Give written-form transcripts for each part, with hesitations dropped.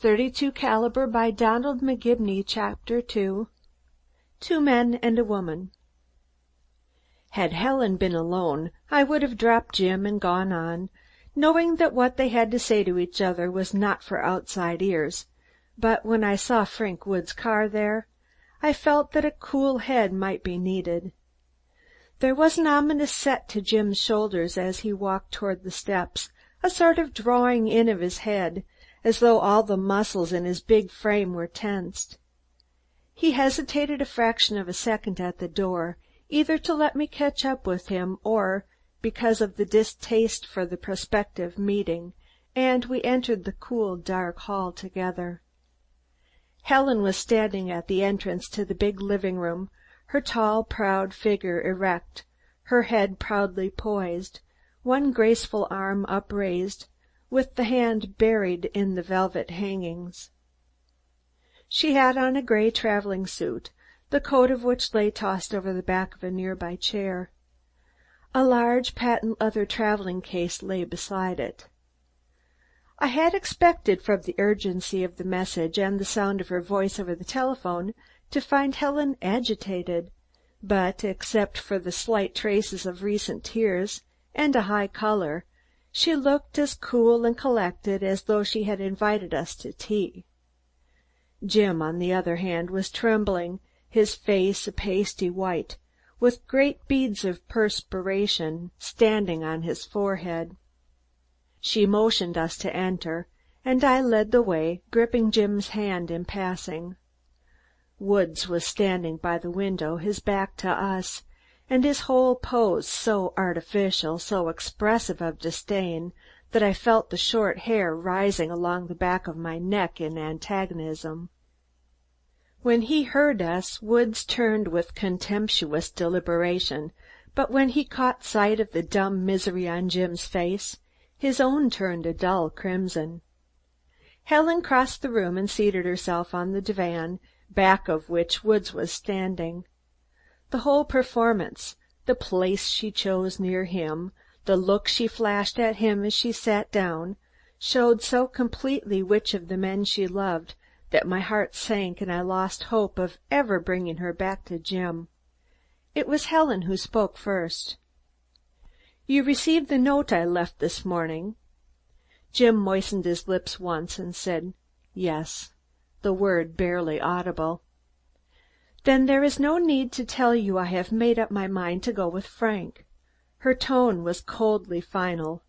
32 Caliber by Donald MCGIBENY, Chapter 2. 2 Men and a Woman. Had Helen been alone, I would have dropped Jim and gone on, knowing that what they had to say to each other was not for outside ears, but when I saw Frank Woods' car there, I felt that a cool head might be needed. There was an ominous set to Jim's shoulders as he walked toward the steps, a sort of drawing in of his head, as though all the muscles in his big frame were tensed. He hesitated a fraction of a second at the door, either to let me catch up with him or because of the distaste for the prospective meeting, and we entered the cool, dark hall together. Helen was standing at the entrance to the big living room, her tall, proud figure erect, her head proudly poised, one graceful arm upraised, with the hand buried in the velvet hangings. She had on a gray traveling suit, the coat of which lay tossed over the back of a nearby chair. A large patent leather traveling case lay beside it. I had expected, from the urgency of the message and the sound of her voice over the telephone, to find Helen agitated, but except for the slight traces of recent tears and a high color, she looked as cool and collected as though she had invited us to tea. Jim, on the other hand, was trembling, his face a pasty white, with great beads of perspiration standing on his forehead. She motioned us to enter, and I led the way, gripping Jim's hand in passing. Woods was standing by the window, his back to us, and his whole pose so artificial, so expressive of disdain, that I felt the short hair rising along the back of my neck in antagonism. When he heard us, Woods turned with contemptuous deliberation, but when he caught sight of the dumb misery on Jim's face, his own turned a dull crimson. Helen crossed the room and seated herself on the divan, back of which Woods was standing. The whole performance, the place she chose near him, the look she flashed at him as she sat down, showed so completely which of the men she loved that my heart sank and I lost hope of ever bringing her back to Jim. It was Helen who spoke first. "You received the note I left this morning?" Jim moistened his lips once and said, "Yes," the word barely audible. "Then there is no need to tell you I have made up my mind to go with Frank." Her tone was coldly final.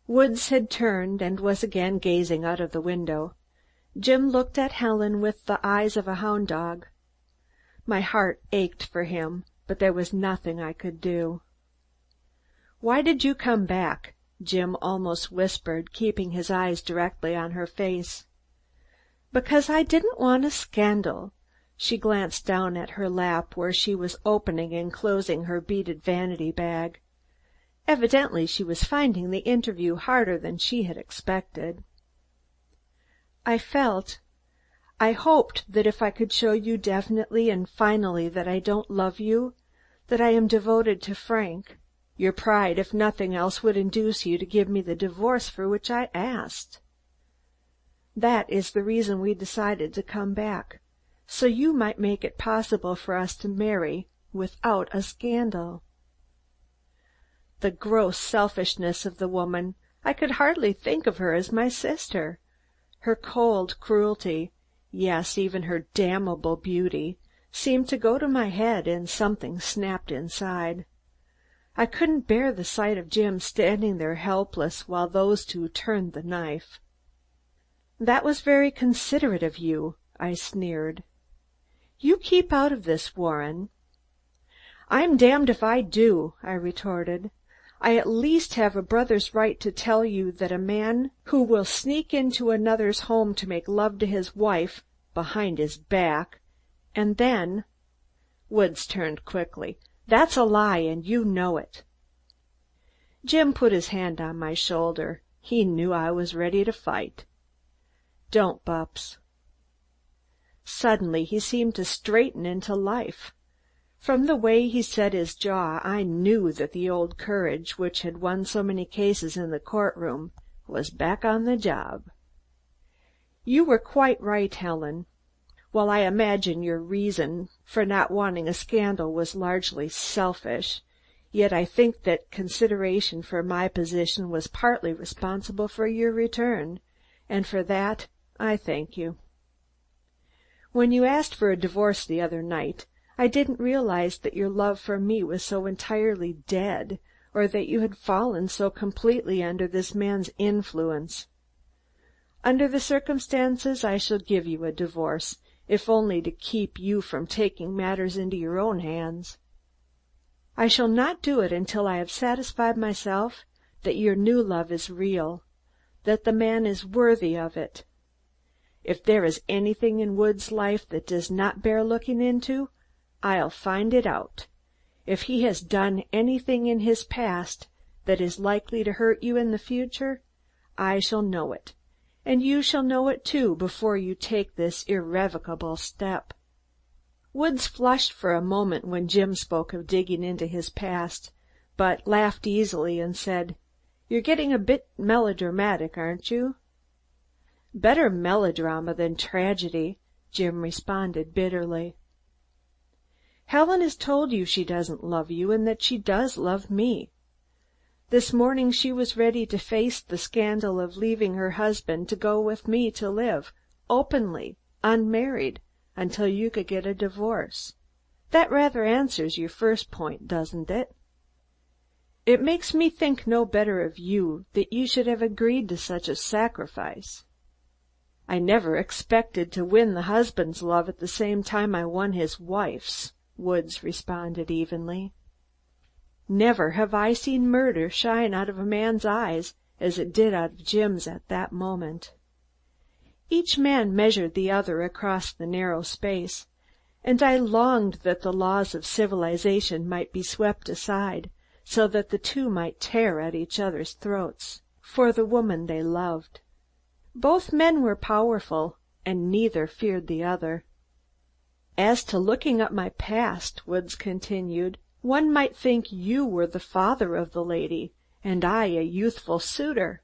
Woods had turned and was again gazing out of the window. Jim looked at Helen with the eyes of a hound dog. My heart ached for him, but there was nothing I could do. "Why did you come back?" Jim almost whispered, keeping his eyes directly on her face. "Because I didn't want a scandal." She glanced down at her lap, where she was opening and closing her beaded vanity bag. Evidently she was finding the interview harder than she had expected. I hoped that if I could show you definitely and finally that I don't love you, that I am devoted to Frank, your pride, if nothing else, would induce you to give me the divorce for which I asked. That is the reason we decided to come back, so you might make it possible for us to marry without a scandal." The gross selfishness of the woman! I could hardly think of her as my sister. Her cold cruelty, yes, even her damnable beauty, seemed to go to my head, and something snapped inside. I couldn't bear the sight of Jim standing there helpless while those two turned the knife. "That was very considerate of you," I sneered. "You keep out of this, Warren." "I'm damned if I do," I retorted. "I at least have a brother's right to tell you that a man who will sneak into another's home to make love to his wife behind his back, and then—" Woods turned quickly. "That's a lie, and you know it." Jim put his hand on my shoulder. He knew I was ready to fight. "Don't, Bupps." Suddenly he seemed to straighten into life. From the way he set his jaw, I knew that the old courage which had won so many cases in the courtroom was back on the job. You were quite right, Helen. While I imagine your reason for not wanting a scandal was largely selfish, yet I think that consideration for my position was partly responsible for your return, and for that I thank you. When you asked for a divorce the other night, I didn't realize that your love for me was so entirely dead, or that you had fallen so completely under this man's influence. Under the circumstances, I shall give you a divorce, if only to keep you from taking matters into your own hands. I shall not do it until I have satisfied myself that your new love is real, that the man is worthy of it. If there is anything in Wood's life that does not bear looking into, I'll find it out. If he has done anything in his past that is likely to hurt you in the future, I shall know it, and you shall know it too before you take this irrevocable step. Woods flushed for a moment when Jim spoke of digging into his past, but laughed easily and said, "You're getting a bit melodramatic, aren't you?" "Better melodrama than tragedy," Jim responded bitterly. "Helen has told you she doesn't love you, and that she does love me. This morning she was ready to face the scandal of leaving her husband to go with me to live, openly, unmarried, until you could get a divorce. That rather answers your first point, doesn't it? It makes me think no better of you that you should have agreed to such a sacrifice." "I never expected to win the husband's love at the same time I won his wife's," Woods responded evenly. Never have I seen murder shine out of a man's eyes as it did out of Jim's at that moment. Each man measured the other across the narrow space, and I longed that the laws of civilization might be swept aside, so that the two might tear at each other's throats for the woman they loved. Both men were powerful, and neither feared the other. "As to looking up my past," Woods continued, "one might think you were the father of the lady, and I a youthful suitor.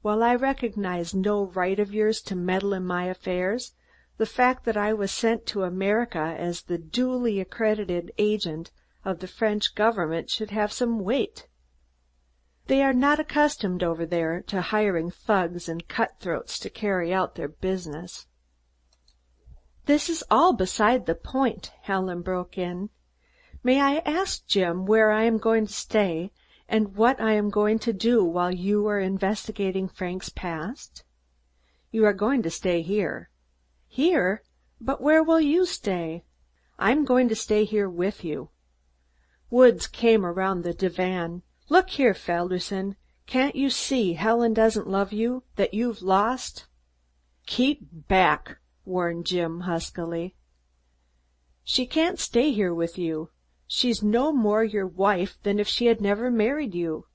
While I recognize no right of yours to meddle in my affairs, the fact that I was sent to America as the duly accredited agent of the French government should have some weight. They are not accustomed over there to hiring thugs and cutthroats to carry out their business." "This is all beside the point," Helen broke in. "May I ask, Jim, where I am going to stay, and what I am going to do while you are investigating Frank's past?" "You are going to stay here." "Here? But where will you stay?" "I'm going to stay here with you." Woods came around the divan. "Look here, Felderson, can't you see Helen doesn't love you, that you've lost?" "Keep back," warned Jim huskily. "She can't stay here with you. She's no more your wife than if she had never married you.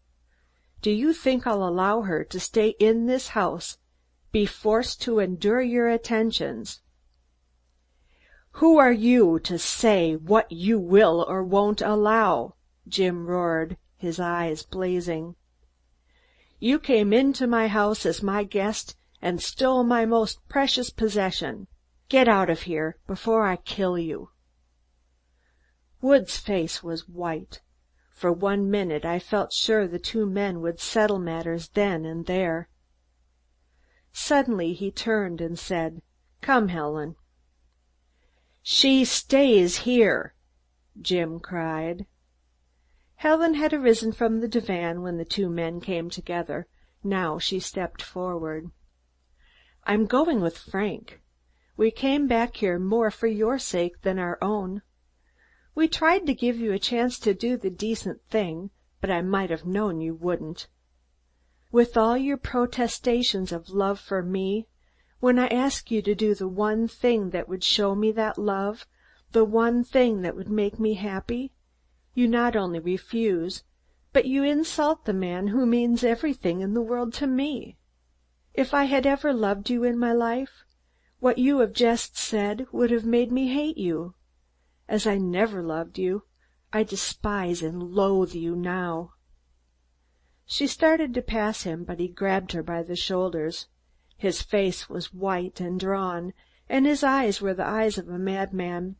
Do you think I'll allow her to stay in this house, be forced to endure your attentions?" "Who are you to say what you will or won't allow?" Jim roared, his eyes blazing. "You came into my house as my guest and stole my most precious possession. Get out of here before I kill you." Wood's face was white. For 1 minute I felt sure the two men would settle matters then and there. Suddenly he turned and said, "Come, Helen." "She stays here," Jim cried. Helen had arisen from the divan when the two men came together. Now she stepped forward. "I'm going with Frank. We came back here more for your sake than our own. We tried to give you a chance to do the decent thing, but I might have known you wouldn't. With all your protestations of love for me, when I ask you to do the one thing that would show me that love, the one thing that would make me happy, you not only refuse, but you insult the man who means everything in the world to me. If I had ever loved you in my life, what you have just said would have made me hate you. As I never loved you, I despise and loathe you now." She started to pass him, but he grabbed her by the shoulders. His face was white and drawn, and his eyes were the eyes of a madman.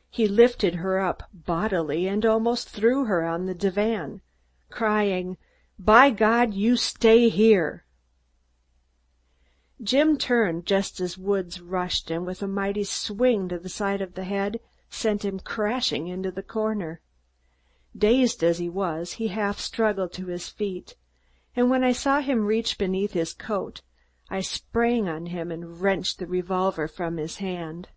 He lifted her up bodily and almost threw her on the divan, crying, "By God, you stay here!" Jim turned just as Woods rushed, and with a mighty swing to the side of the head sent him crashing into the corner. Dazed as he was, he half struggled to his feet, and when I saw him reach beneath his coat, I sprang on him and wrenched the revolver from his hand.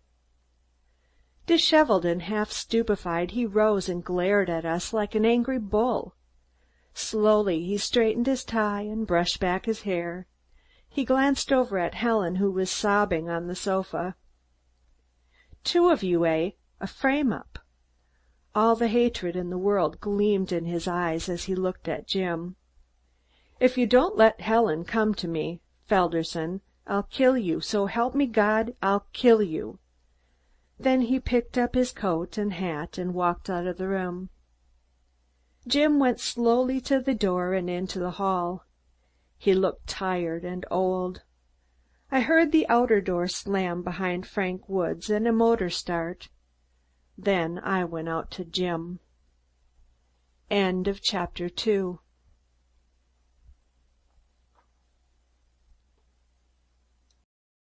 Disheveled and half stupefied, he rose and glared at us like an angry bull. Slowly he straightened his tie and brushed back his hair. He glanced over at Helen, who was sobbing on the sofa. "Two of you, eh? A frame-up?" All the hatred in the world gleamed in his eyes as he looked at Jim. "If you don't let Helen come to me, Felderson, I'll kill you, so help me God, I'll kill you." Then he picked up his coat and hat and walked out of the room. Jim went slowly to the door and into the hall. He looked tired and old. I heard the outer door slam behind Frank Woods and a motor start. Then I went out to Jim. End of chapter 2.